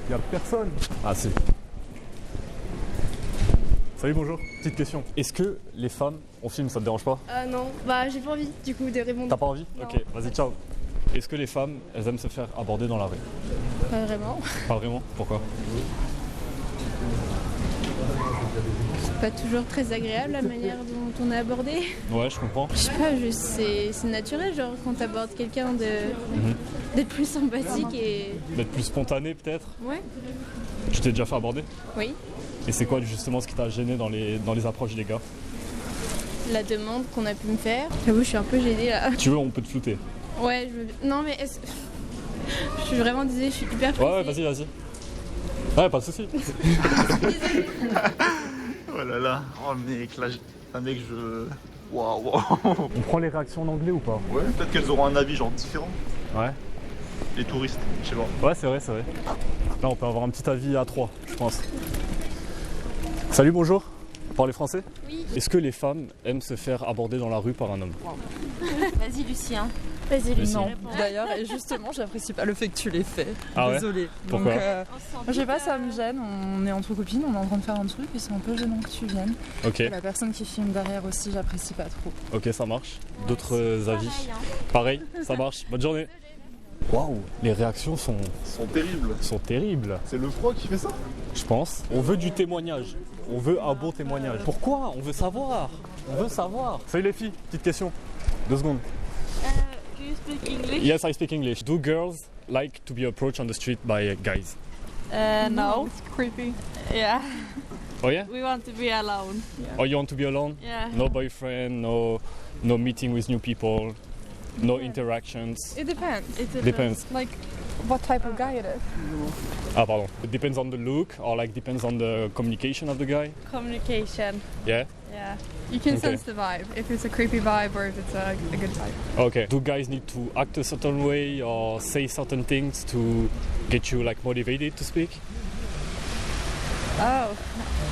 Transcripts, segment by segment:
Y a personne. Ah si. Salut, bonjour. Petite question. Est-ce que les femmes, on filme, ça te dérange pas? Non, bah j'ai pas envie du coup de répondre. T'as pas envie? Non. Ok, vas-y, ciao. Est-ce que les femmes, elles aiment se faire aborder dans la rue? Pas vraiment. Pas vraiment? Pourquoi? C'est pas toujours très agréable la manière dont on est abordé. Ouais, je comprends. Je sais pas, juste c'est naturel, genre quand t'abordes quelqu'un d'être plus sympathique et. D'être plus spontané peut-être? Ouais. Tu t'es déjà fait aborder? Oui. Et c'est quoi justement ce qui t'a gêné dans les approches des gars? La demande qu'on a pu me faire. J'avoue, je suis un peu gênée là. Tu veux, on peut te flouter. Ouais, non mais je suis vraiment désolée, je suis hyper pressée. Ouais, vas-y. Ouais, pas de soucis. Oh là là, oh mec, là, un mec, je... Waouh. On prend les réactions en anglais ou pas? Ouais, peut-être qu'elles auront un avis genre différent. Ouais. Les touristes, je sais pas. Ouais, c'est vrai. Là, on peut avoir un petit avis à 3, je pense. Salut, bonjour. Vous parlez français? Oui. Est-ce que les femmes aiment se faire aborder dans la rue par un homme? Vas-y Lucien. Vas-y, Lucie. Non, d'ailleurs, et justement, j'apprécie pas le fait que tu l'aies fait. Ah ouais? Désolée. Pourquoi? Donc, je sais pas, ça me gêne. On est entre copines, on est en train de faire un truc et c'est un peu gênant que tu viennes. Ok, Et la personne qui filme derrière aussi, j'apprécie pas trop. ok, ça marche. D'autres avis? Pareil, ça marche. Bonne journée. Waouh, les réactions sont terribles. C'est le froid qui fait ça? Je pense. On veut du témoignage. On veut un bon témoignage. Pourquoi? On veut savoir. Salut les filles, petite question. 2 secondes. Do you speak English? Yes, I speak English. Do girls like to be approached on the street by guys? No. It's creepy. Yeah. Oh yeah? We want to be alone. Oh, you want to be alone? Yeah. No boyfriend, no meeting with new people, no interactions. It depends. Depends. Like, what type of guy it is. Ah, pardon. It depends on the look or like depends on the communication of the guy. Communication. Yeah? Yeah. You can Okay. sense the vibe, if it's a creepy vibe or if it's a good vibe. Okay. Do guys need to act a certain way or say certain things to get you like motivated to speak? Oh,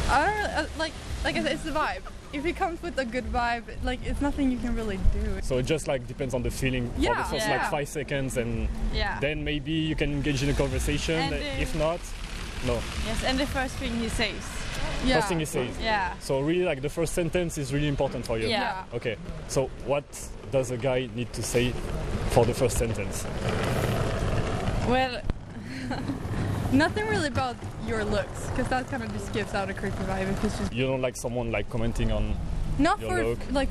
I don't like I said, it's the vibe. If it comes with a good vibe, like it's nothing you can really do. So it just like depends on the feeling for Yeah, the first yeah. like 5 seconds and Yeah. then maybe you can engage in a conversation. And, If not, no. Yes, and the first thing he says. Yeah. First thing he says. Yeah. So really like the first sentence is really important for you. Yeah. Okay. So what does a guy need to say for the first sentence? Well, Nothing really about your looks, because that kind of just gives out a creepy vibe. If it's just You don't like someone like commenting on not your for look, like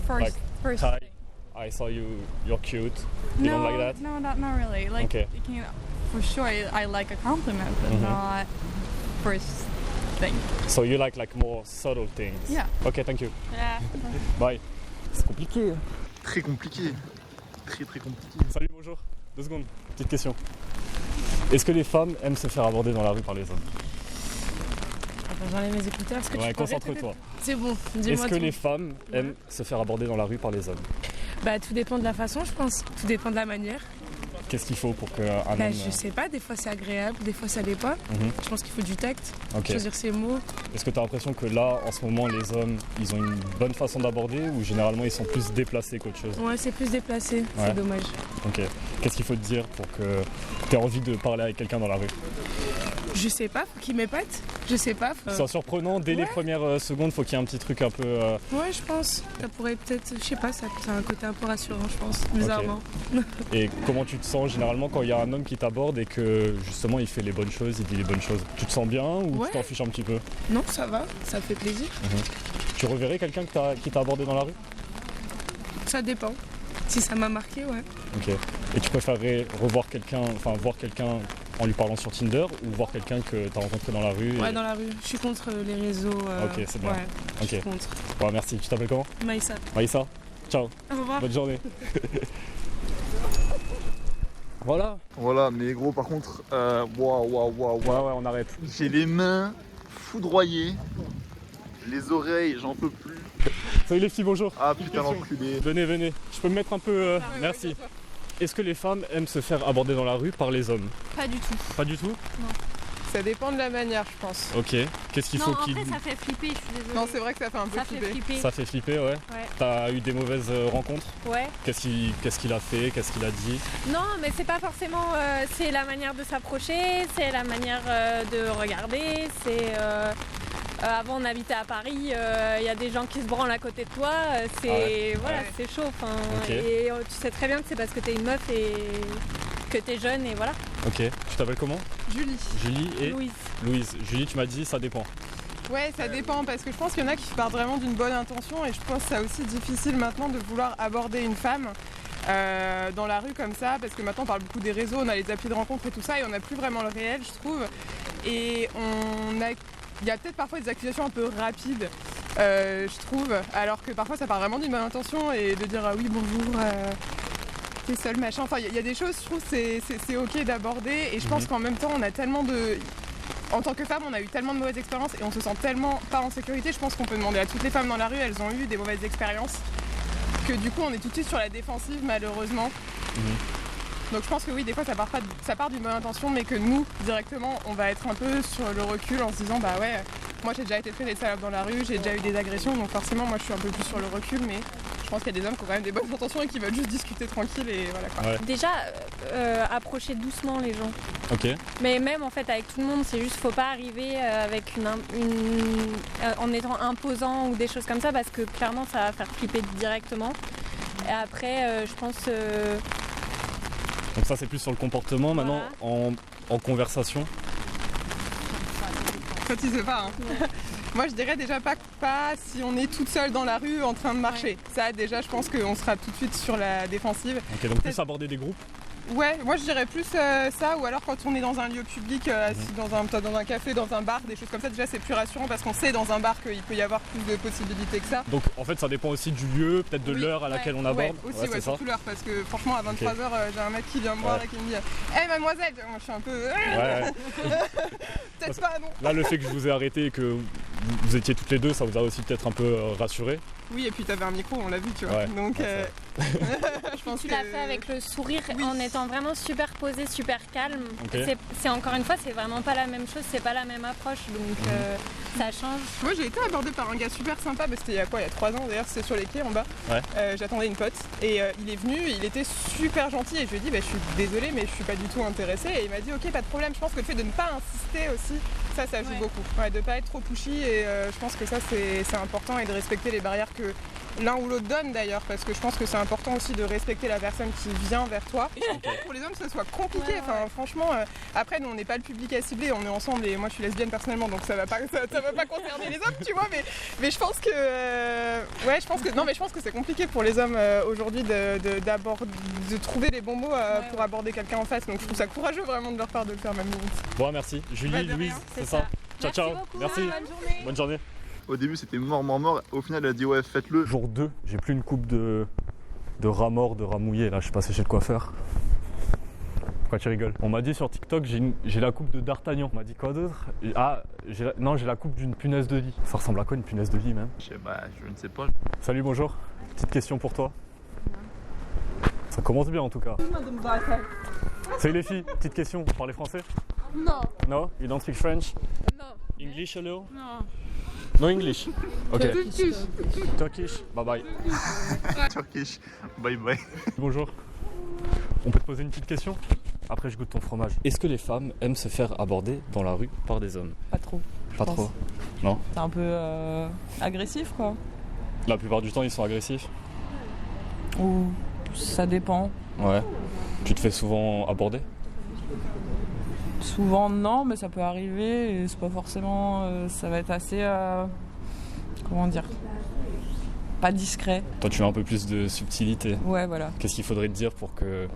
first. Ty, I saw you're cute. You no, don't like that? No, not really. Like, Okay. you can, for sure, I like a compliment, but Mhm. not first thing. So you like more subtle things. Yeah. Okay, thank you. yeah. Bye. C'est compliqué. Très compliqué. Très compliqué. Salut, bonjour. 2 secondes. Petite question. Est-ce que les femmes aiment se faire aborder dans la rue par les hommes? J'enlève mes écouteurs. Est-ce que Ouais, tu peux concentre-toi. C'est bon. Est-ce Dis-moi que tout. les femmes aiment se faire aborder dans la rue par les hommes? Bah tout dépend de la façon je pense, tout dépend de la manière. Qu'est-ce qu'il faut pour qu'un homme... Bah je sais pas, des fois c'est agréable, des fois ça l'est pas. Mhm. Je pense qu'il faut du tact, Ok. choisir ses mots. Est-ce que tu as l'impression que là, en ce moment, les hommes, ils ont une bonne façon d'aborder ou généralement ils sont plus déplacés qu'autre chose? Ouais c'est plus déplacé, Ouais. c'est dommage. Ok. Qu'est-ce qu'il faut te dire pour que tu aies envie de parler avec quelqu'un dans la rue? Je sais pas, faut qu'il m'épate, je sais pas. C'est surprenant, dès les premières secondes, faut qu'il y ait un petit truc un peu... Ouais je pense, ça pourrait peut-être, je sais pas, ça a un côté un peu rassurant je pense, bizarrement. Et comment tu te sens généralement quand il y a un homme qui t'aborde et que justement il fait les bonnes choses, il dit les bonnes choses? Tu te sens bien ou Ouais. tu t'en fiches un petit peu? Non ça va, ça fait plaisir. Tu reverrais quelqu'un qui t'a abordé dans la rue? Ça dépend, si ça m'a marqué ouais. Ok. Et tu préférerais revoir quelqu'un, enfin voir quelqu'un en lui parlant sur Tinder ou voir quelqu'un que tu as rencontré dans la rue? Ouais dans la rue, je suis contre les réseaux. Ok, c'est bien. Ouais, je suis Ok. contre. Ouais, merci. Tu t'appelles comment? Maïssa, Maïssa? Ciao. au revoir. Bonne journée. Voilà. Voilà, mais gros, par contre, waouh. Ouais, on arrête. J'ai les mains foudroyées, les oreilles, j'en peux plus. Salut les filles, bonjour. Ah putain, l'enculé. Venez. Je peux me mettre un peu... merci. Est-ce que les femmes aiment se faire aborder dans la rue par les hommes? Pas du tout. Pas du tout? Ça dépend de la manière, je pense. Ok. Qu'est-ce qu'il faut qu'il... ça fait flipper, je suis désolée. Non, c'est vrai que ça fait un peu Ça fait flipper. flipper. Ça fait flipper, ouais. T'as eu des mauvaises rencontres? Ouais. Qu'est-ce qu'il a fait? Qu'est-ce qu'il a dit? Non, mais c'est pas forcément. C'est la manière de s'approcher, c'est la manière de regarder, c'est. Avant, on habitait à Paris, il y a des gens qui se branlent à côté de toi, c'est chaud. Ok. Et tu sais très bien que c'est parce que t'es une meuf et que t'es jeune et voilà. Ok. Tu t'appelles comment? Julie. Julie et Louise. Louise. Julie, tu m'as dit ça dépend. Ouais, ça dépend parce que je pense qu'il y en a qui partent vraiment d'une bonne intention et je pense que c'est aussi difficile maintenant de vouloir aborder une femme dans la rue comme ça parce que maintenant on parle beaucoup des réseaux, on a les applis de rencontre et tout ça et on n'a plus vraiment le réel, je trouve. Et il y a peut-être parfois des accusations un peu rapides, je trouve, alors que parfois ça part vraiment d'une bonne intention et de dire ah oui bonjour, t'es seule machin. Enfin il y a des choses, je trouve c'est ok d'aborder et je pense qu'en même temps on a tellement de... En tant que femme, on a eu tellement de mauvaises expériences et on se sent tellement pas en sécurité. Je pense qu'on peut demander à toutes les femmes dans la rue, elles ont eu des mauvaises expériences, que du coup on est tout de suite sur la défensive malheureusement. Donc je pense que oui, des fois ça part d'une bonne intention, mais que nous, directement, on va être un peu sur le recul en se disant bah ouais, moi j'ai déjà été traitée de salope dans la rue, j'ai déjà eu des agressions, donc forcément moi je suis un peu plus sur le recul, mais je pense qu'il y a des hommes qui ont quand même des bonnes intentions et qui veulent juste discuter tranquille et voilà quoi. Ouais. Déjà, approcher doucement les gens. Ok. Mais même en fait avec tout le monde, c'est juste faut pas arriver avec en étant imposant ou des choses comme ça parce que clairement ça va faire flipper directement. Et après, je pense. Donc ça c'est plus sur le comportement. Maintenant en conversation. Ça tu sais pas. Hein. Moi je dirais déjà pas si on est toute seule dans la rue en train de marcher. Ça déjà je pense qu'on sera tout de suite sur la défensive. Ok, donc plus aborder des groupes. Ouais, moi je dirais plus ça, ou alors quand on est dans un lieu public, assis dans un café, dans un bar, des choses comme ça, déjà c'est plus rassurant parce qu'on sait dans un bar qu'il peut y avoir plus de possibilités que ça. Donc en fait ça dépend aussi du lieu, peut-être de l'heure à laquelle on aborde. Ouais, surtout l'heure, parce que franchement à 23h j'ai un mec qui vient me voir et qui me dit hey, mademoiselle, moi je suis un peu... Peut-être pas, non. Là le fait que je vous ai arrêté et que vous étiez toutes les deux, ça vous a aussi peut-être un peu rassuré. Oui, et puis t'avais un micro, on l'a vu, tu vois. Donc je pense tu que... l'as fait avec le sourire, en étant vraiment super posé, super calme. Okay. C'est encore une fois, c'est vraiment pas la même chose, c'est pas la même approche, donc ça change. Moi j'ai été abordée par un gars super sympa, bah, c'était il y a 3 ans d'ailleurs, c'était sur les quais en bas. J'attendais une pote et il est venu, il était super gentil et je lui ai dit bah, je suis désolée mais je suis pas du tout intéressée et il m'a dit ok pas de problème. Je pense que le fait de ne pas insister aussi, ça joue beaucoup. De pas être trop pushy et je pense que ça c'est important et de respecter les barrières que l'un ou l'autre donne d'ailleurs parce que je pense que c'est important aussi de respecter la personne qui vient vers toi. Et pour les hommes que ce soit compliqué, franchement après nous on n'est pas le public à cibler, on est ensemble et moi je suis lesbienne personnellement donc ça va pas concerner les hommes tu vois mais je pense que je pense que c'est compliqué pour les hommes aujourd'hui de trouver les bons mots pour aborder quelqu'un en face, donc je trouve ça courageux vraiment de leur part de le faire même limite. Bon merci, Julie, Louise, c'est ça. Ciao. Merci. Bonne journée. Au début c'était mort. Au final elle a dit ouais faites-le. Jour 2, j'ai plus une coupe de rats morts, de rats mouillés. Là je suis passé chez le coiffeur. Pourquoi tu rigoles? On m'a dit sur TikTok j'ai la coupe de D'Artagnan. On m'a dit quoi d'autre? J'ai la coupe d'une punaise de lit. Ça ressemble à quoi une punaise de lit même? Je ne sais pas. Salut, bonjour. Petite question pour toi. Ça commence bien en tout cas. Salut les filles, petite question. Vous parlez français? Non. No? You don't speak French? Non. English a little? Non. No English? Ok. Turkish. Bye bye. Turkish. Bye bye. Bonjour. On peut te poser une petite question? Après je goûte ton fromage. Est-ce que les femmes aiment se faire aborder dans la rue par des hommes? Pas trop. Pas trop? Non? C'est un peu agressif quoi. La plupart du temps ils sont agressifs? Ou ça dépend. Ouais. Tu te fais souvent aborder? Souvent non, mais ça peut arriver et c'est pas forcément... ça va être assez... comment dire? Pas discret. Toi tu veux un peu plus de subtilité. Ouais voilà. Qu'est-ce qu'il faudrait te dire pour que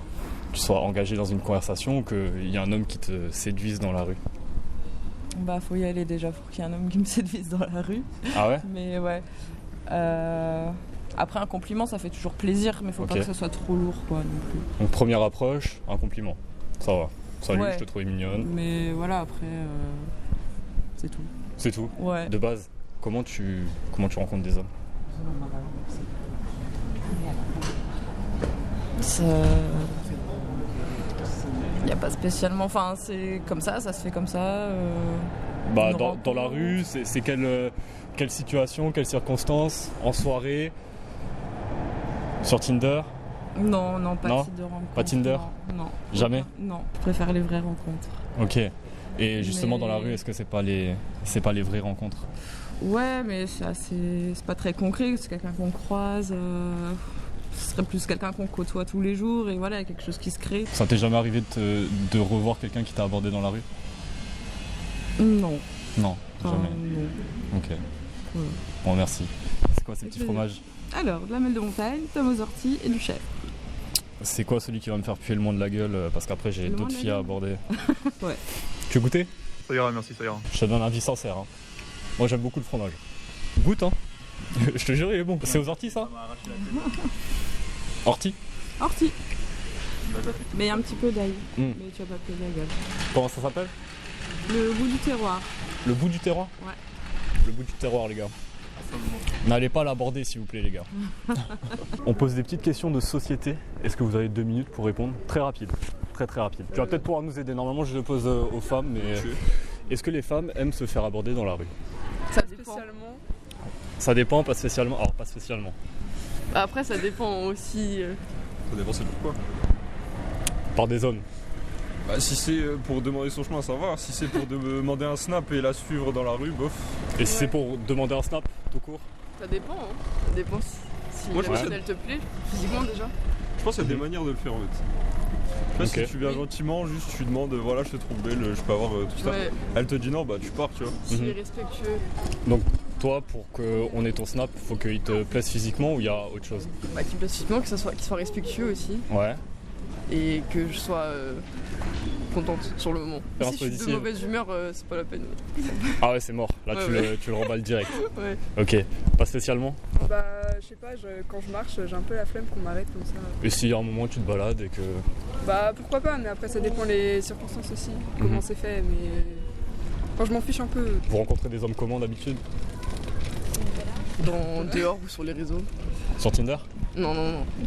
tu sois engagé dans une conversation ou qu'il y ait un homme qui te séduise dans la rue? Bah faut y aller déjà pour qu'il y ait un homme qui me séduise dans la rue. Ah ouais? Mais ouais. Après un compliment ça fait toujours plaisir mais faut pas que ça soit trop lourd quoi non plus. Donc première approche, un compliment. Ça va. Salut, je te trouvais mignonne. Mais voilà après c'est tout. C'est tout? Ouais. De base, comment tu rencontres des hommes? Il n'y a pas spécialement, enfin c'est comme ça se fait comme ça. Bah, une dans la rencontre. rue, c'est quelle situation, quelles circonstances? En soirée? Sur Tinder? Non, pas Non, Tinder rencontre. pas Tinder. Non. Jamais? Non, je préfère les vraies rencontres. Ok. Et justement, Mais- dans la rue, est-ce que c'est pas les vraies rencontres? Ouais, mais c'est pas très concret, c'est quelqu'un qu'on croise. Ce serait plus quelqu'un qu'on côtoie tous les jours et voilà, il y a quelque chose qui se crée. Ça t'est jamais arrivé de revoir quelqu'un qui t'a abordé dans la rue? Non. Non, Enfin, jamais. non. Ok. Voilà. Bon, merci. C'est quoi ces petits plaisir. fromages? Alors, de la mêle de montagne, tomme aux orties et du chèvre. C'est quoi celui qui va me faire puer le moins de la gueule? Parce qu'après, j'ai Le moins d'autres de la filles à gueule aborder. Ouais. Tu veux goûter? Ça ira, merci, ça ira. Je te donne un avis sincère. Hein. Moi, j'aime beaucoup le fromage. Goûte, hein. Je te jure, il est bon. C'est aux orties, ça? Orties? Orties. Mais un petit peu d'ail. Mm. Mais tu vas pas te la gueule. Comment ça s'appelle? Le goût du terroir. Le bout du terroir? Ouais. Le bout du terroir, les gars. N'allez pas l'aborder, s'il vous plaît, les gars. On pose des petites questions de société. Est-ce que vous avez 2 minutes pour répondre? Très rapide. Très rapide. Tu vas peut-être pouvoir nous aider. Normalement, je le pose aux femmes, mais est-ce que les femmes aiment se faire aborder dans la rue? Ça dépend. Ça dépend, pas spécialement. Alors, pas spécialement. Après, ça dépend aussi. Ça dépend c'est pourquoi. Par des hommes. Bah si c'est pour demander son chemin, ça va. Si c'est pour demander un snap et la suivre dans la rue, bof. Et si c'est pour demander un snap, tout court? Ça dépend. Hein. Ça dépend si Moi, je la pense personne elle te plaît, physiquement déjà. Je pense qu'il y a des manières de le faire en fait. Tu vois, Ok. si tu viens gentiment, juste tu demandes voilà, je te trouve belle, je peux avoir tout ça. Ouais, Elle te dit non, bah tu pars, tu vois. s'il est respectueux. Donc, toi, pour qu'on ait ton snap, faut qu'il te plaise physiquement ou il y a autre chose? Bah, qu'il me plaise physiquement, qu'il soit respectueux aussi. Ouais. Et que je sois contente sur le moment. Faire un Si je suis de positif. mauvaise humeur, c'est pas la peine. Ah ouais, c'est mort. Là, Ouais, tu le remballes direct. Ouais. Ok. Pas spécialement? Bah, je sais pas, quand je marche, j'ai un peu la flemme qu'on m'arrête comme ça. Et si à un moment tu te balades et que... Bah, pourquoi pas, mais après, ça dépend les circonstances aussi, comment c'est fait, mais. Enfin, je m'en fiche un peu. Vous rencontrez des hommes comment d'habitude? Dehors ou sur les réseaux. Sur Tinder? Non,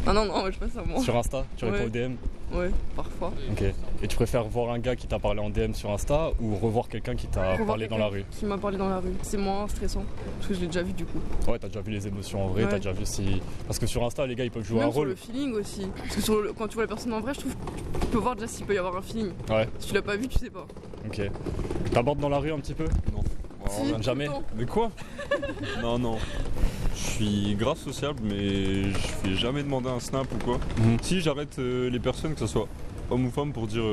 moi je passe à moi. Sur Insta? Tu réponds Ouais. aux DM? Ouais, parfois. Ok. Et tu préfères voir un gars qui t'a parlé en DM sur Insta ou revoir quelqu'un qui t'a Revoir parlé dans la rue? Qui m'a parlé dans la rue. C'est moins stressant, parce que je l'ai déjà vu du coup. Ouais, t'as déjà vu les émotions en vrai, Ouais. t'as déjà vu si... Parce que sur Insta, les gars, ils peuvent jouer Même un sur rôle. le feeling aussi. Parce que quand tu vois la personne en vrai, je trouve que tu peux voir déjà s'il peut y avoir un feeling. Ouais, Si tu l'as pas vu, tu sais pas. ok. T'abordes dans la rue un petit peu? Non. Si, tout le jamais. temps. Mais quoi? Non. Je suis grave sociable, mais je vais jamais demander un snap ou quoi. Mhm. Si j'arrête les personnes, que ce soit homme ou femme, pour dire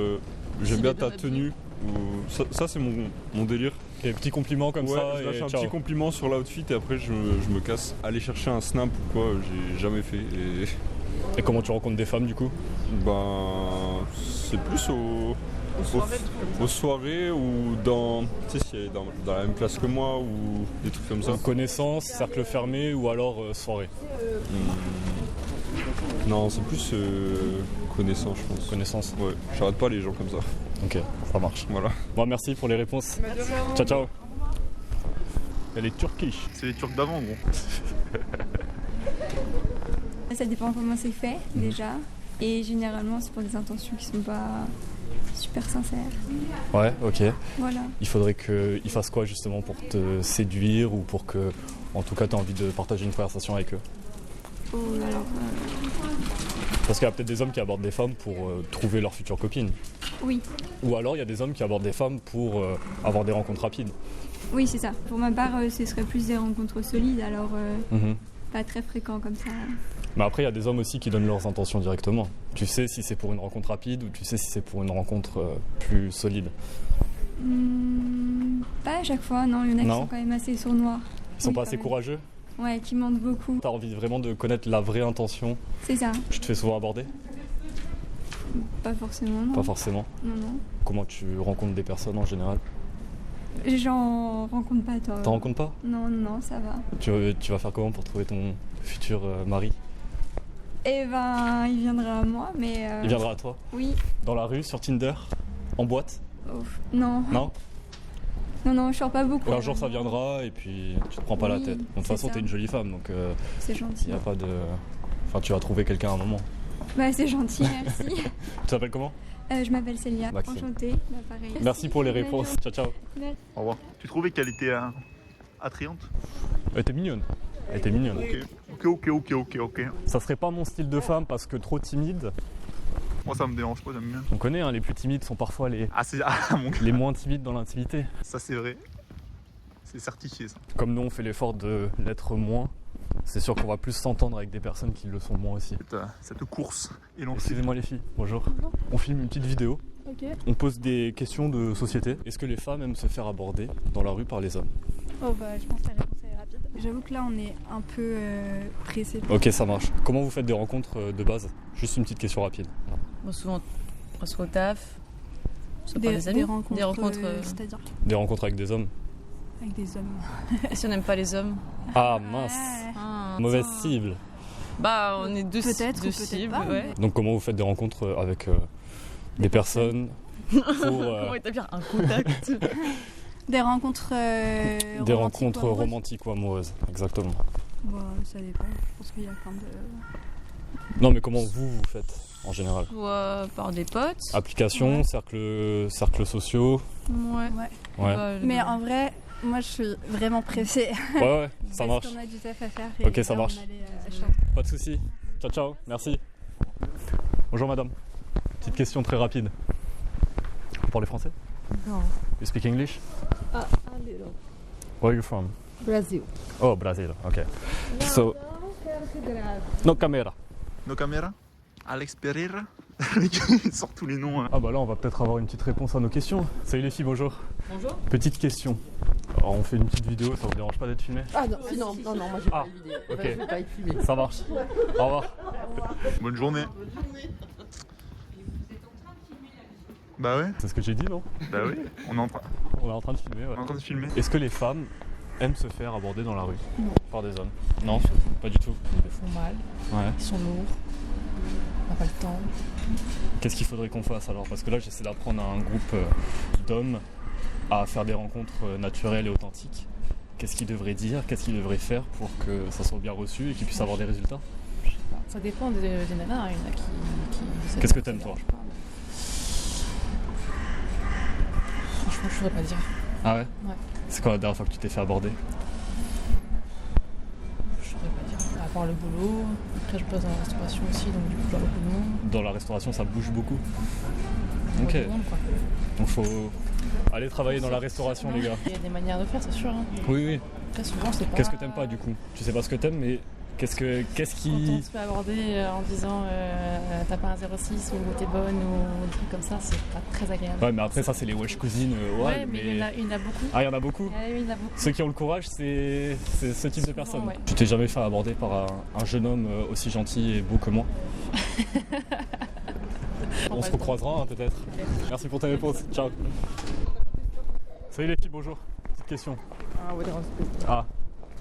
j'aime S'il bien est bien ta tenue, ou ça c'est mon délire. Ok, petit compliment comme Ouais, ça je lâche et un ciao. petit compliment sur l'outfit et après je me casse. Aller chercher un snap ou quoi, j'ai jamais fait. Et Et comment tu rencontres des femmes du coup? ben, c'est plus aux soirées ou dans, tu sais, si elle est dans la même classe que moi ou des trucs comme ça. Connaissance, cercle fermé ou alors soirée? Non, c'est plus connaissance, je pense. Connaissance. Ouais, j'arrête pas les gens comme ça. Ok, ça marche. Voilà. Bon, merci pour les réponses. Ciao, ciao. Elle est turkish. C'est les Turcs d'avant, gros. Ça dépend comment c'est fait déjà. Et généralement, c'est pour des intentions qui sont pas super sincères. Ouais, ok. Voilà. Il faudrait qu'il fasse quoi justement pour te séduire ou pour que, en tout cas, tu as envie de partager une conversation avec eux? Parce qu'il y a peut-être des hommes qui abordent des femmes pour trouver leur future copine. Oui, Ou alors il y a des hommes qui abordent des femmes pour avoir des rencontres rapides. oui, c'est ça. Pour ma part, ce serait plus des rencontres solides, alors Mhm. pas très fréquent comme ça. Mais après, il y a des hommes aussi qui donnent leurs intentions directement. Tu sais si c'est pour une rencontre rapide ou tu sais si c'est pour une rencontre plus solide. Pas à chaque fois, non. Il y en a qui Non. sont quand même assez sournois. Ils sont Oui, pas quand assez même. courageux? Ouais, qui mentent beaucoup. T'as envie vraiment de connaître la vraie intention? C'est ça. Tu te fais souvent aborder? Pas forcément, non. Pas forcément. Non. Comment tu rencontres des personnes en général? J'en rencontre pas, toi. T'en rencontres pas? Non, ça va. Tu vas faire comment pour trouver ton futur mari? Eh ben, il viendra à moi, mais... Il viendra à toi? Oui. Dans la rue, sur Tinder? En boîte? Ouf. Non. Non? Non, je sors pas beaucoup. Un jour ça viendra et puis tu te prends pas la Oui, tête. De toute c'est façon ça. t'es une jolie femme donc C'est gentil. y a pas de... Enfin tu vas trouver quelqu'un à un moment. Bah, c'est gentil, merci. Tu t'appelles comment? Je m'appelle Célia, Maxime. enchantée. Bah, pareil. Merci pour les réponses. Ciao, ciao. Merci. Au revoir. Tu trouvais qu'elle était attrayante? Elle était mignonne. Elle était mignonne. Ok. Ça serait pas mon style de femme parce que trop timide. Moi ça me dérange pas, j'aime bien. On connaît, hein, les plus timides sont parfois les Mon moins timides dans l'intimité. Ça c'est vrai. C'est certifié ça. Comme nous on fait l'effort de l'être moins, c'est sûr qu'on va plus s'entendre avec des personnes qui le sont moins aussi. Cette course élancée. Excusez-moi les filles, bonjour. On filme une petite vidéo. Ok. On pose des questions de société. Est-ce que les femmes aiment se faire aborder dans la rue par les hommes? Oh bah je pense que la réponse est rapide. J'avoue que là on est un peu pressé. Ok, ça marche. Comment vous faites des rencontres de base? Juste une petite question rapide. Bon, souvent, presque au taf, soit par des amis, des rencontres c'est-à-dire Des rencontres avec des hommes? avec des hommes. Et si on n'aime pas les hommes? Ah mince, mauvaise cible. Bah, on est deux Peut-être ou peut-être cibles, pas, ouais. Donc comment vous faites des rencontres avec des personnes pour, Comment établir un contact? Des rencontres des rencontres romantiques ou amoureuses, exactement. Bon, ça dépend. Je pense qu'il y a plein de... Non mais comment vous faites en général? Soit par des potes. Applications, cercles sociaux. Ouais. Ouais. Mais en vrai, moi je suis vraiment pressée. Ouais, ça marche. Parce qu'on a du taf à faire. Ok, et ça là, marche. on allait, chanter. Pas de soucis. Ciao, ciao, merci. Bonjour madame. Petite question très rapide. Vous parlez français? Non. You speak English? A little. Where are you from? Brazil. Oh, Brazil, ok. So, no camera. No camera? Alex Pereira? Il sort tous les noms. Ah bah là on va peut-être avoir une petite réponse à nos questions. Salut les filles, bonjour. Bonjour. Petite question. Alors, on fait une petite vidéo, ça vous dérange pas d'être filmé? Ah non, moi j'ai pas une vidéo. Ok. Je vais pas être filmé. Ça marche. Au revoir. Bonne journée. Bah ouais. C'est ce que j'ai dit, non? Bah oui, on est en train de filmer, ouais. On est en train de filmer. Est-ce que les femmes aiment se faire aborder dans la rue? Non. Par des hommes? Non, pas du tout. Ils le font mal. Ouais. Ils sont lourds. On n'a pas le temps. Qu'est-ce qu'il faudrait qu'on fasse alors? Parce que là j'essaie d'apprendre à un groupe d'hommes à faire des rencontres naturelles et authentiques. Qu'est-ce qu'ils devraient dire? Qu'est-ce qu'ils devraient faire pour que ça soit bien reçu et qu'ils puissent avoir des résultats? Ça dépend des nanas. Il y en a qui Qu'est-ce que t'aimes toi? Franchement, je pourrais pas dire. Ah ouais? Ouais. C'est quand la dernière fois que tu t'es fait aborder? Je pourrais pas dire. À part le boulot. Après, je bosse dans la restauration aussi, donc du coup, je vois beaucoup de monde. Dans la restauration, ça bouge beaucoup. Ok. Beaucoup de monde, quoi. Donc faut aller travailler dans la restauration, les gars. Il y a des manières de faire, c'est sûr. Hein. Oui, oui. Après, souvent, c'est pas... Qu'est-ce que t'aimes pas du coup? Tu sais pas ce que t'aimes, mais qu'est-ce qui... Quand on se fait aborder en disant t'as pas un 06 ou t'es bonne ou des trucs comme ça, c'est pas très agréable. Ouais, mais après ça c'est les wesh cousines. Ouais, mais il y en a beaucoup. Ah, il y en a beaucoup? Ouais, il y en a beaucoup. Ceux qui ont le courage, c'est ce type de personnes. Ouais. Tu t'es jamais fait aborder par un jeune homme aussi gentil et beau que moi? On se recroisera hein, peut-être. Merci pour ta réponse. Ciao. Salut les filles, bonjour. Petite question. Ah,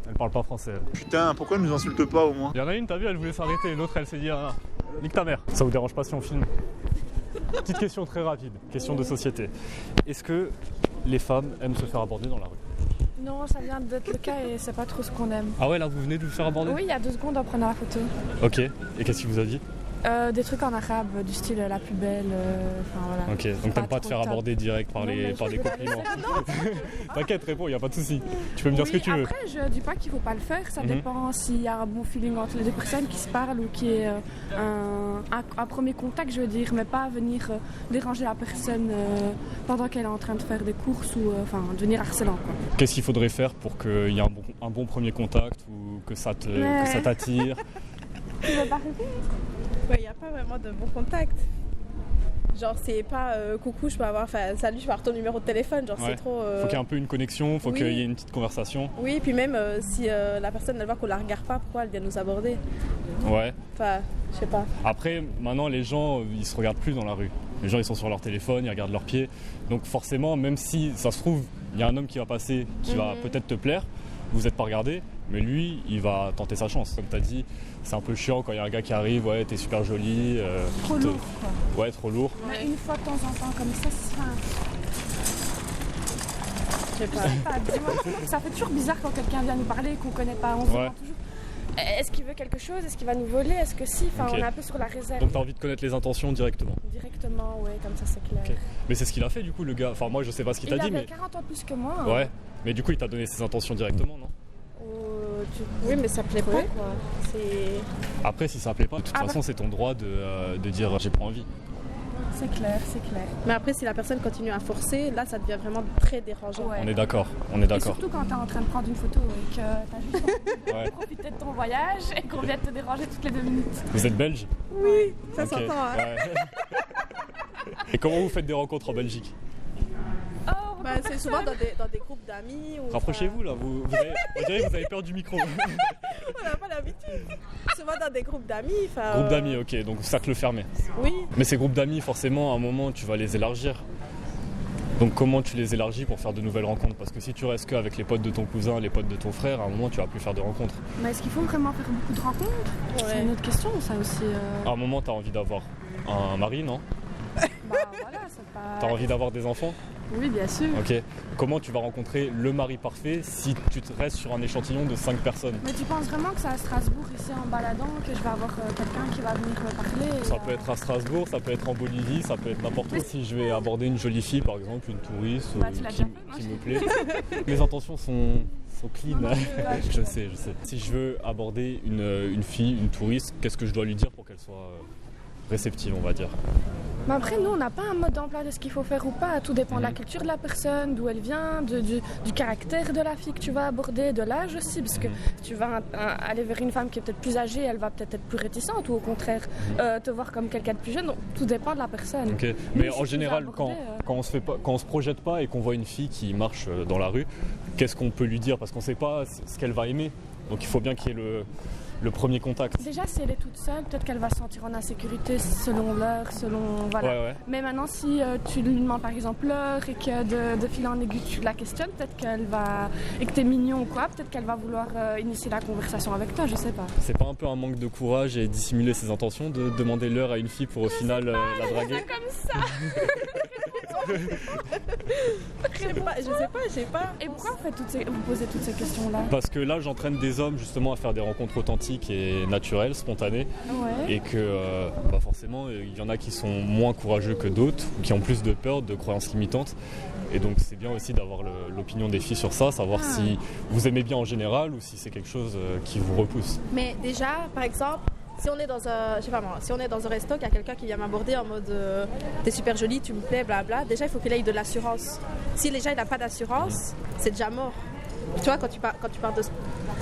elle parle pas français. Elle. Putain, pourquoi elle nous insulte pas au moins? Il y en a une, t'as vu, elle voulait s'arrêter, l'autre elle s'est dit ah, nique ta mère. Ça vous dérange pas si on filme? Petite question très rapide, question de société. Est-ce que les femmes aiment se faire aborder dans la rue? Non, ça vient d'être le cas et c'est pas trop ce qu'on aime. Ah ouais, là vous venez de vous faire aborder? Oui, il y a 2 secondes en prenant la photo. Ok, et qu'est-ce qu'il vous a dit? Des trucs en arabe, du style la plus belle, enfin voilà. Ok, donc t'aimes pas te faire trop top. aborder direct par des compliments. T'inquiète, réponds, y a pas de premier Tu peux me dire ce que tu veux. Après, je dis pas qu'il faut pas le faire, ça dépend s'il y a un bon feeling entre les deux personnes qui se parlent ou qui est un premier contact, je veux dire, mais pas venir déranger la personne pendant qu'elle est en train de faire des courses ou enfin devenir harcelant, quoi. Qu'est-ce qu'il faudrait faire pour qu'il y ait un bon premier contact ou que ça t'attire? Tu veux pas répondre? Ouais, il n'y a pas vraiment de bon contact. Genre, c'est pas coucou, je peux avoir. Enfin, salut, je peux avoir ton numéro de téléphone. Genre, c'est trop. Faut qu'il y ait un peu une connexion, faut qu'il y ait une petite conversation. Oui, puis même si la personne elle voit qu'on la regarde pas, pourquoi elle vient nous aborder? Ouais. Enfin, je sais pas. Après, maintenant, les gens, ils se regardent plus dans la rue. Les gens, ils sont sur leur téléphone, ils regardent leurs pieds. Donc, forcément, même si ça se trouve, il y a un homme qui va passer, qui va peut-être te plaire, vous n'êtes pas regardé, mais lui, il va tenter sa chance. Comme tu as dit, c'est un peu chiant quand il y a un gars qui arrive, ouais, t'es super jolie. Trop lourd, quoi. Ouais, trop lourd. Mais une fois de temps en temps, comme ça, je sais pas. Ça fait toujours bizarre quand quelqu'un vient nous parler et qu'on connaît pas. On se demande toujours. est-ce qu'il veut quelque chose, est-ce qu'il va nous voler, est-ce que si, enfin Ok. on est un peu sur la réserve. Donc t'as envie de connaître les intentions directement. Directement, ouais, comme ça c'est clair. Ok. Mais c'est ce qu'il a fait du coup le gars. Enfin moi je sais pas ce qu'il Il t'a dit avait mais. 40 ans de plus que moi. hein. Ouais. Mais du coup il t'a donné ses intentions directement non? Oui, mais ça plaît pas quoi. C'est... Après si ça plaît pas, de toute façon c'est ton droit de dire j'ai pas envie. C'est clair, c'est clair. Mais après, si la personne continue à forcer, là, ça devient vraiment très dérangeant. On est d'accord, on est Et d'accord. surtout quand t'es en train de prendre une photo et que t'as juste envie Ouais. de profiter de ton voyage et qu'on vient de te déranger toutes les 2 minutes. Vous êtes belge? Oui, ça Ok, s'entend. Hein. ouais. Et comment vous faites des rencontres en Belgique? Bah, c'est souvent dans des groupes d'amis. Ou, Rapprochez-vous là, on dirait que vous avez peur du micro. On n'a pas l'habitude. Souvent dans des groupes d'amis. Groupe d'amis, ok, donc cercle fermé. Oui. Mais ces groupes d'amis, forcément, à un moment, tu vas les élargir. Donc comment tu les élargis pour faire de nouvelles rencontres? Parce que si tu restes qu'avec les potes de ton cousin, les potes de ton frère, à un moment, tu vas plus faire de rencontres. Mais est-ce qu'il faut vraiment faire beaucoup de rencontres? C'est une autre question, ça aussi. À un moment, tu as envie d'avoir un mari, non? Bah voilà, c'est pas... Tu as envie d'avoir des enfants? Oui, bien sûr. Ok. Comment tu vas rencontrer le mari parfait si tu te restes sur un échantillon de 5 personnes? Mais tu penses vraiment que c'est à Strasbourg, ici en baladant, que je vais avoir quelqu'un qui va venir me parler? Ça peut être à Strasbourg, ça peut être en Bolivie, ça peut être n'importe où. Si je vais aborder une jolie fille, par exemple, une touriste tu l'as qui, déjà fait, qui me plaît. Mes intentions sont clean. Je sais. Si je veux aborder une fille, une touriste, qu'est-ce que je dois lui dire pour qu'elle soit réceptive, on va dire? Mais après, nous, on n'a pas un mode d'emploi de ce qu'il faut faire ou pas. Tout dépend de la culture de la personne, d'où elle vient, du caractère de la fille que tu vas aborder, de l'âge aussi. Parce que si tu vas aller vers une femme qui est peut-être plus âgée, elle va peut-être être plus réticente ou au contraire te voir comme quelqu'un de plus jeune. Donc, tout dépend de la personne. Ok. Mais en général, quand on se projette pas et qu'on voit une fille qui marche dans la rue, qu'est-ce qu'on peut lui dire? Parce qu'on ne sait pas ce qu'elle va aimer. Donc il faut bien qu'il y ait le premier contact. Déjà, si elle est toute seule, peut-être qu'elle va se sentir en insécurité selon l'heure, voilà. Ouais. Mais maintenant, si tu lui demandes par exemple l'heure et que de fil en aiguille tu la questionnes, peut-être qu'elle va et que t'es mignon ou quoi, peut-être qu'elle va vouloir initier la conversation avec toi, je sais pas. C'est pas un peu un manque de courage et dissimuler ses intentions de demander l'heure à une fille pour au final la draguer? Comme ça. Je sais pas. Et pourquoi vous posez toutes ces questions-là? Parce que là, j'entraîne des hommes justement à faire des rencontres authentiques et naturelles, spontanées. Ouais. Et que forcément, il y en a qui sont moins courageux que d'autres, ou qui ont plus de peur, de croyances limitantes. Et donc c'est bien aussi d'avoir l'opinion des filles sur ça, savoir si vous aimez bien en général ou si c'est quelque chose qui vous repousse. Mais déjà, par exemple, si on est dans un, je sais pas moi, si on est dans un resto, qu'il y a quelqu'un qui vient m'aborder en mode t'es super jolie, tu me plais, blabla, déjà il faut qu'il ait de l'assurance. Si déjà il n'a pas d'assurance, c'est déjà mort. Tu vois, quand tu parles de...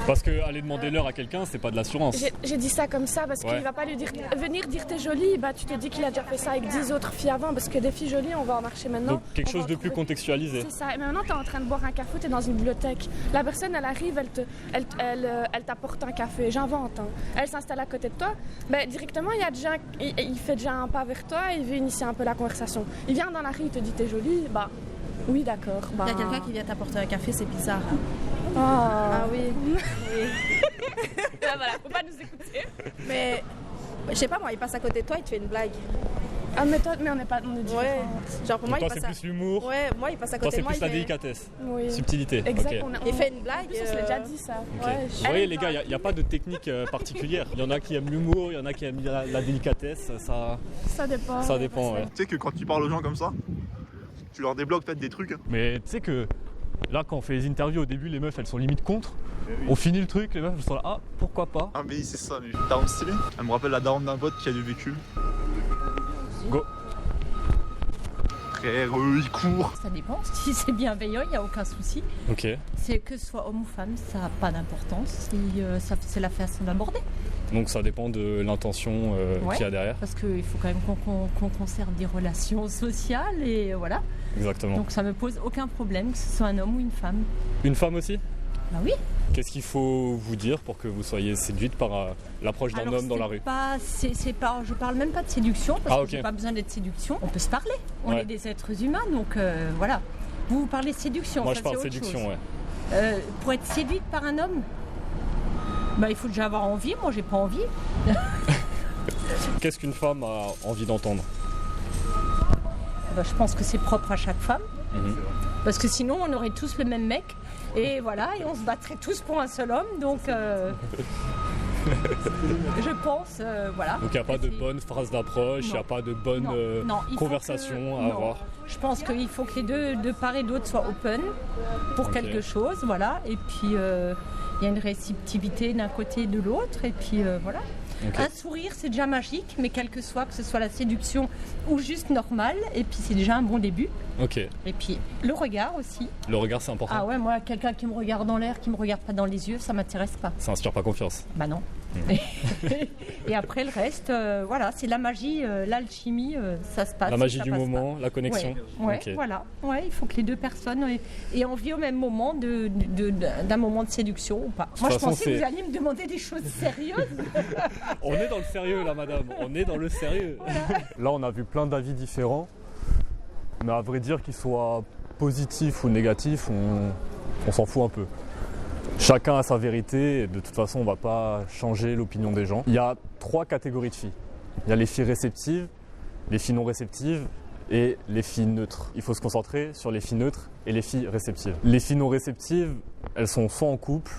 Parce que aller demander l'heure à quelqu'un, c'est pas de l'assurance. J'ai dit ça comme ça parce qu'il va pas lui dire venir dire t'es jolie, bah tu te dis qu'il a déjà fait ça avec 10 autres filles avant parce que des filles jolies on va en marcher maintenant. Donc quelque chose de plus contextualisé. C'est ça, mais maintenant t'es en train de boire un café, t'es dans une bibliothèque. La personne elle arrive, elle t'apporte un café, j'invente. Hein. Elle s'installe à côté de toi, bah, directement il fait déjà un pas vers toi, il veut initier un peu la conversation. Il vient dans la rue, il te dit t'es jolie, bah oui d'accord. Il y a quelqu'un qui vient t'apporter un café, c'est bizarre. Hein. Oh. Ah oui. Là, voilà, faut pas nous écouter. Mais je sais pas moi, il passe à côté de toi, il te fait une blague. Ah mais on est différentes. Ouais. Genre pour moi toi, il passe c'est plus l'humour. Ouais, moi il passe à côté de moi. Toi c'est plus la délicatesse. Oui. Subtilité. Exact. Okay. Il fait une blague. On se l'a déjà dit ça. Okay. Ouais, vous voyez les gars, il n'y a pas de technique particulière. Il y en a qui aiment l'humour, il y en a qui aiment la délicatesse. Ça dépend. Ça dépend, ouais. Tu sais que quand tu parles aux gens comme ça, tu leur débloques peut-être des trucs. Mais tu sais que là, quand on fait les interviews, au début, les meufs, elles sont limite contre. On finit le truc, les meufs, elles sont là, pourquoi pas. Ah, mais c'est ça, lui. Daronne stylé. Elle me rappelle la daronne d'un pote qui a du véhicule. Go. Frère, il court. Ça dépend. Si c'est bienveillant, il n'y a aucun souci. Ok. C'est que ce soit homme ou femme, ça n'a pas d'importance. C'est la façon d'aborder. Donc ça dépend de l'intention qu'il y a derrière. Parce qu'il faut quand même qu'on conserve des relations sociales et voilà. Exactement. Donc ça me pose aucun problème que ce soit un homme ou une femme. Une femme aussi? Bah oui. Qu'est-ce qu'il faut vous dire pour que vous soyez séduite par l'approche d'un homme dans la rue? Je parle même pas de séduction parce que j'ai pas besoin d'être séduction. On peut se parler. On est des êtres humains, donc voilà. Vous parlez de séduction. Moi ça, je parle c'est autre séduction, chose. ouais. Pour être séduite par un homme, bah, il faut déjà avoir envie. Moi, j'ai pas envie. Qu'est-ce qu'une femme a envie d'entendre? Bah, je pense que c'est propre à chaque femme. Parce que sinon, on aurait tous le même mec. Et voilà, et on se battrait tous pour un seul homme. Donc, Je pense, voilà. Donc il n'y a pas de bonne phrase d'approche, il n'y a pas de bonne conversation à avoir. Je pense qu'il faut que les deux, de part et d'autre, soient open pour quelque chose, voilà. Et puis il y a une réceptivité d'un côté et de l'autre, et puis voilà. Un sourire, c'est déjà magique, mais quel que soit la séduction ou juste normal, et puis c'est déjà un bon début. Ok. Et puis le regard aussi. Le regard, c'est important. Ah ouais, moi, quelqu'un qui me regarde dans l'air, qui me regarde pas dans les yeux, ça m'intéresse pas. Ça inspire pas confiance. Bah non. Et après le reste, voilà, c'est la magie, l'alchimie, ça se passe. La magie du passe moment, pas. la connexion. Ouais, voilà. Ouais, il faut que les deux personnes aient envie au même moment d'un moment de séduction ou pas. Moi, je pensais que vous alliez me demander des choses sérieuses. On est dans le sérieux là, madame. On est dans le sérieux. Voilà. Là, on a vu plein d'avis différents. Mais à vrai dire, qu'ils soient positifs ou négatifs, on s'en fout un peu. Chacun a sa vérité et de toute façon, on ne va pas changer l'opinion des gens. Il y a 3 catégories de filles. Il y a les filles réceptives, les filles non réceptives et les filles neutres. Il faut se concentrer sur les filles neutres et les filles réceptives. Les filles non réceptives, elles sont soit en couple,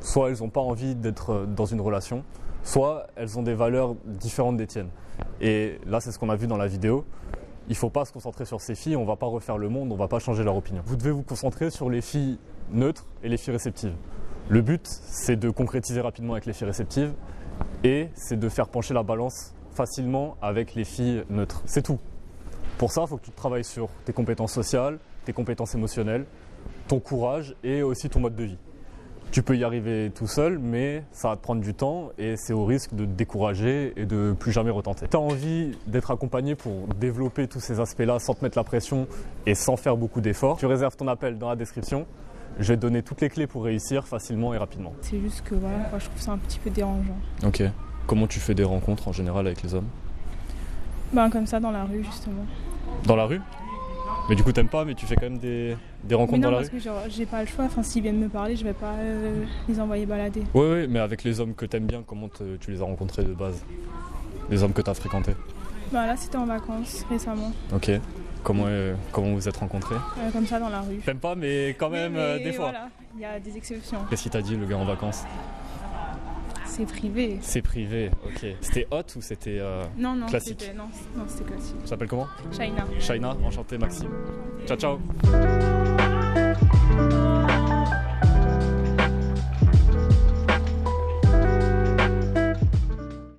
soit elles n'ont pas envie d'être dans une relation, soit elles ont des valeurs différentes des tiennes. Et là, c'est ce qu'on a vu dans la vidéo. Il ne faut pas se concentrer sur ces filles, on ne va pas refaire le monde, on ne va pas changer leur opinion. Vous devez vous concentrer sur les filles neutres et les filles réceptives. Le but, c'est de concrétiser rapidement avec les filles réceptives et c'est de faire pencher la balance facilement avec les filles neutres. C'est tout. Pour ça, il faut que tu travailles sur tes compétences sociales, tes compétences émotionnelles, ton courage et aussi ton mode de vie. Tu peux y arriver tout seul, mais ça va te prendre du temps et c'est au risque de te décourager et de plus jamais retenter. Tu as envie d'être accompagné pour développer tous ces aspects-là sans te mettre la pression et sans faire beaucoup d'efforts. Tu réserves ton appel dans la description. Je vais te donner toutes les clés pour réussir facilement et rapidement. C'est juste que voilà, moi, je trouve ça un petit peu dérangeant. Ok. Comment tu fais des rencontres en général avec les hommes ? Ben comme ça dans la rue justement. Dans la rue ? Mais du coup t'aimes pas, mais tu fais quand même des rencontres dans la rue ? Non, parce que genre, j'ai pas le choix, enfin s'ils viennent me parler, je vais pas les envoyer balader. Oui, mais avec les hommes que t'aimes bien, comment tu les as rencontrés de base ? Les hommes que t'as fréquentés ? Ben là c'était en vacances récemment. Ok. Comment vous vous êtes rencontrés ? Comme ça dans la rue. T'aimes pas, mais quand même des fois. Voilà, il y a des exceptions. Qu'est-ce qu'il t'a dit le gars en vacances ? C'est privé. C'est privé, ok. C'était hot ou c'était classique ? Non, c'était classique. Tu t'appelles comment ? Shaina. Shaina, enchanté Maxime. Ciao, ciao.